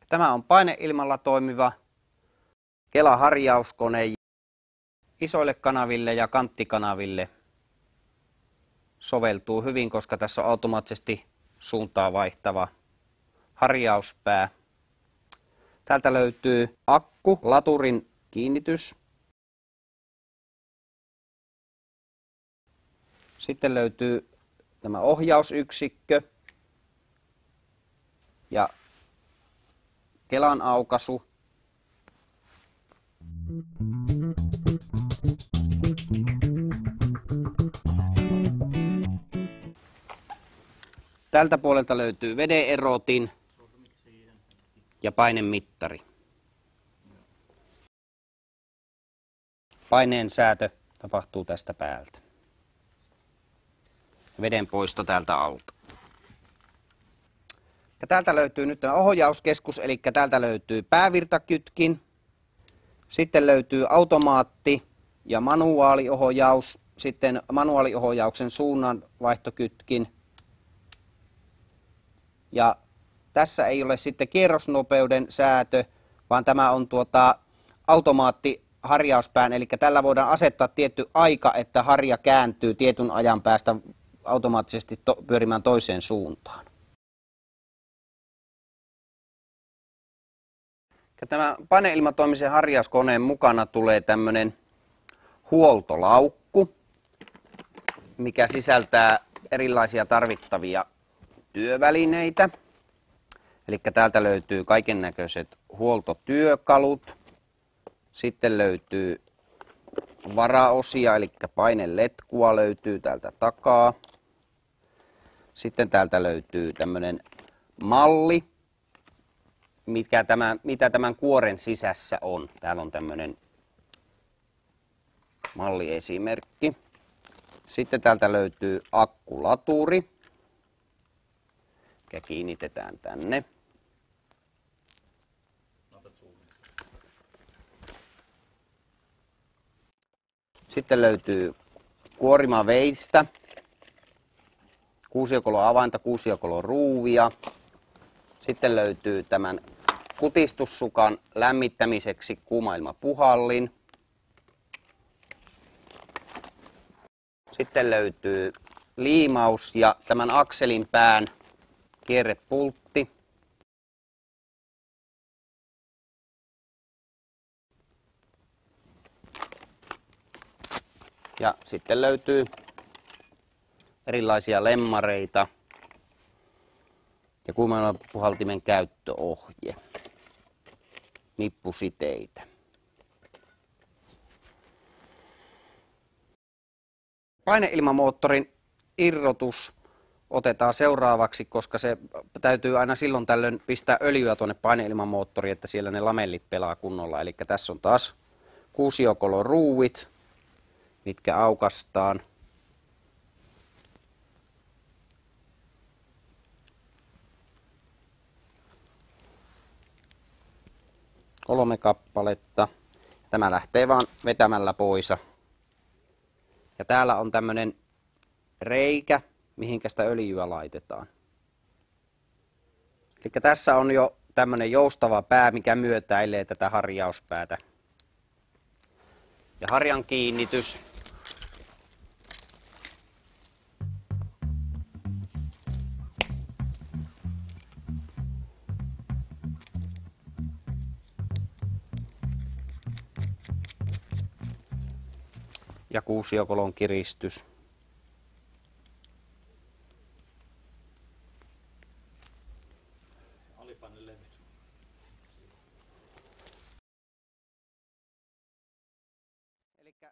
Tämä on paineilmalla toimiva Kela-harjauskone. Isoille kanaville ja kanttikanaville soveltuu hyvin, koska tässä on automaattisesti suuntaa vaihtava harjauspää. Täältä löytyy akku, laturin kiinnitys. Sitten löytyy tämä ohjausyksikkö ja Kelan aukaisu. Tältä puolelta löytyy vedenerotin ja painemittari. Paineen säätö tapahtuu tästä päältä. Veden poisto täältä alta. Ja täältä löytyy nyt tämä ohjauskeskus, eli täältä löytyy päävirtakytkin. Sitten löytyy automaatti ja manuaaliohjaus. Sitten manuaaliohjauksen suunnanvaihtokytkin. Ja tässä ei ole sitten kierrosnopeuden säätö, vaan tämä on automaattiharjauspään, eli tällä voidaan asettaa tietty aika, että harja kääntyy tietyn ajan päästä automaattisesti pyörimään toiseen suuntaan. Tämä paineilmatoimisen harjauskoneen mukana tulee tämmöinen huoltolaukku, mikä sisältää erilaisia tarvittavia työvälineitä. Eli täältä löytyy kaikennäköiset huoltotyökalut. Sitten löytyy varaosia, eli paineletkua löytyy täältä takaa. Sitten täältä löytyy tämmöinen malli, mitä tämän kuoren sisässä on. Täällä on tämmöinen malliesimerkki. Sitten täältä löytyy akkulaturi, mikä kiinnitetään tänne. Sitten löytyy kuorimaveistä, kuusiokolon avainta, kuusiokolon ruuvia. Sitten löytyy tämän kutistussukan lämmittämiseksi kuumailmapuhallin. Sitten löytyy liimaus ja tämän akselin pään kierrepultti. Ja sitten löytyy erilaisia lemmareita ja kuumailmapuhaltimen käyttöohje, nippusiteitä. Paineilmamoottorin irrotus otetaan seuraavaksi, koska se täytyy aina silloin tällöin pistää öljyä tuonne paineilmamoottoriin, että siellä ne lamellit pelaa kunnolla. Eli tässä on taas kuusiokolon ruuvit, mitkä aukaistaan. Kolme kappaletta. Tämä lähtee vaan vetämällä pois. Ja täällä on tämmöinen reikä, mihinkä sitä öljyä laitetaan. Eli tässä on jo tämmöinen joustava pää, mikä myötäilee tätä harjauspäätä. Ja harjan kiinnitys. Ja kuusiokolon kiristys.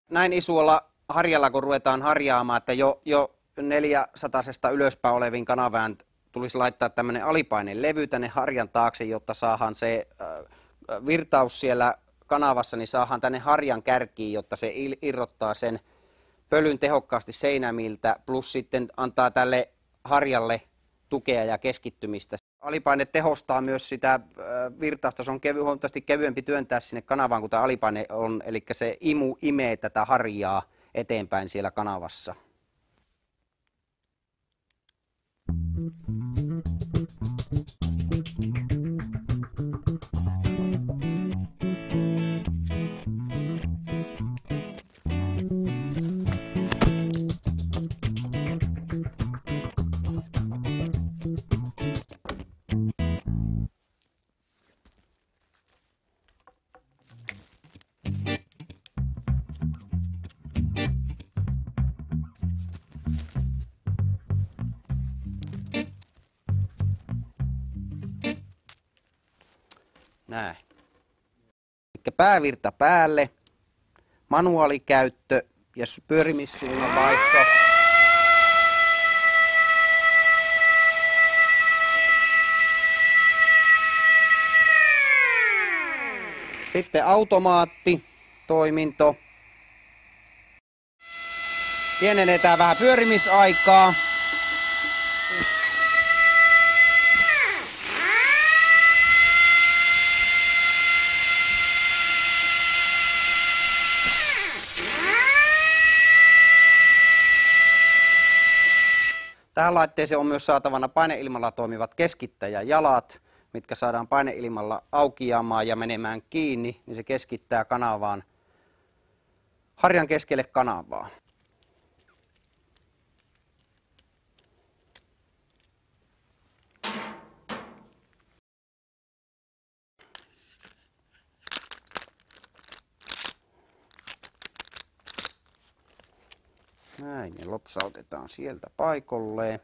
Näin isolla harjalla, kun ruvetaan harjaamaan, että jo 400 ylöspäin oleviin kanavään tulisi laittaa tämmöinen alipainelevy tänne harjan taakse, jotta saadaan se virtaus siellä kanavassa, niin saadaan tänne harjan kärkiin, jotta se irrottaa sen pölyn tehokkaasti seinämiltä, plus sitten antaa tälle harjalle tukea ja keskittymistä. Alipaine tehostaa myös sitä virtausta, se on huomattavasti kevyempi työntää sinne kanavaan kuin tämä alipaine on, eli se imee tätä harjaa eteenpäin siellä kanavassa. Näin. Eli päävirta päälle, manuaalikäyttö ja pyörimissuunnan vaihto. Sitten automaattitoiminto. Pienennetään vähän pyörimisaikaa. Tähän laitteeseen on myös saatavana paineilmalla toimivat keskittäjäjalat, mitkä saadaan paineilmalla aukeamaan ja menemään kiinni, niin se keskittää kanavaan, harjan keskelle kanavaa. Näin, ne lopsautetaan sieltä paikalleen.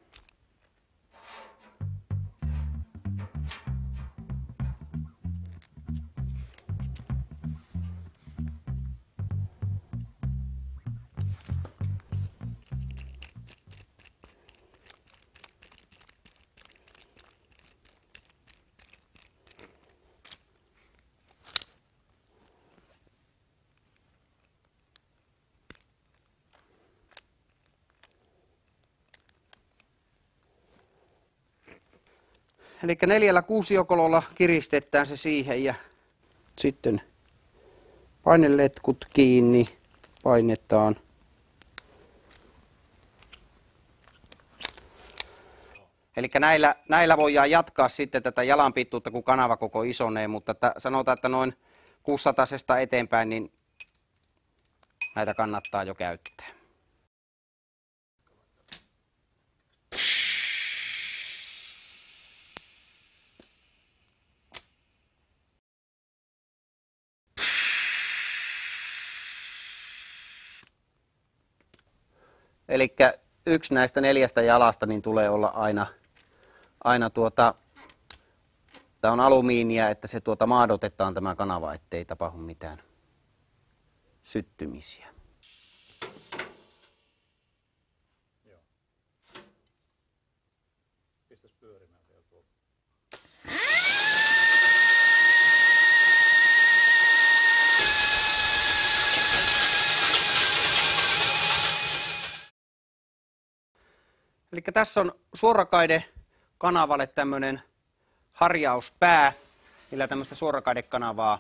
Eli 4 kuusiokololla kiristetään se siihen ja sitten paineletkut kiinni, painetaan. Eli näillä voidaan jatkaa sitten tätä jalan pituutta, kun kanava koko isonee, mutta sanotaan, että noin 600 eteenpäin, niin näitä kannattaa jo käyttää. Eli yksi näistä 4 jalasta niin tulee olla aina tämä on alumiinia, että se maadotetaan tämä kanava, ettei tapahdu mitään syttymisiä. Joo. Pistäs pyörimään vielä tuolta. Eli tässä on suorakaide kanavalle tämmöinen harjauspää, millä tämmöistä suorakaidekanavaa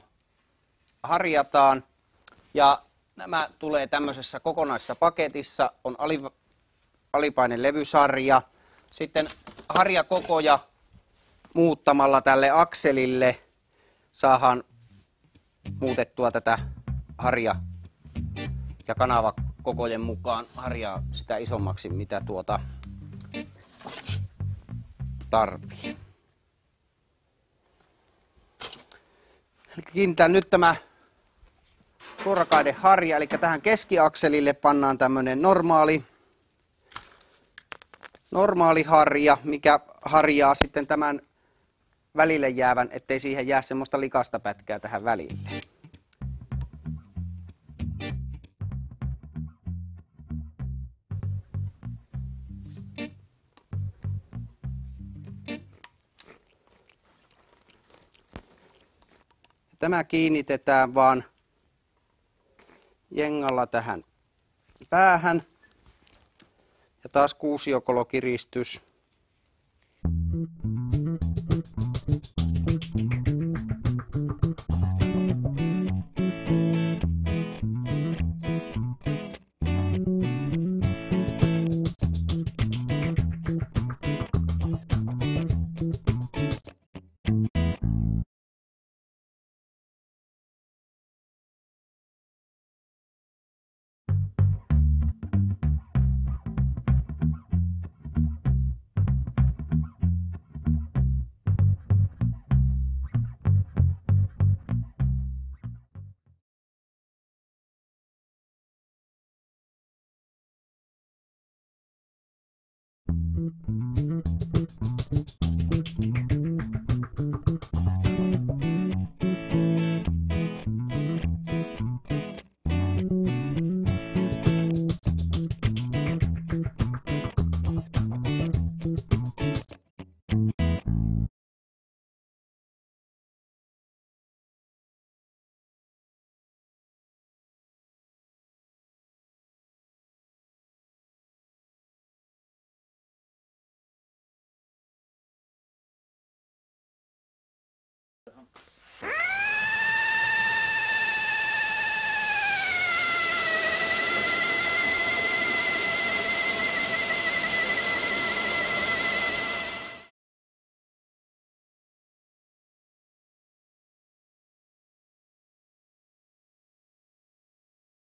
harjataan. Ja nämä tulee tämmöisessä kokonaisessa paketissa, on alipainelevysarja. Sitten harjakokoja muuttamalla tälle akselille saadaan muutettua tätä harja- ja kanavakokojen mukaan harjaa sitä isommaksi, mitä tarvii. Eli kiinnitän nyt tämä suorakaideharja, eli tähän keskiakselille pannaan tämmöinen normaali harja, mikä harjaa sitten tämän välille jäävän, ettei siihen jää semmoista likasta pätkää tähän välille. Tämä kiinnitetään vaan jengalla tähän päähän ja taas kuusiokolokiristys.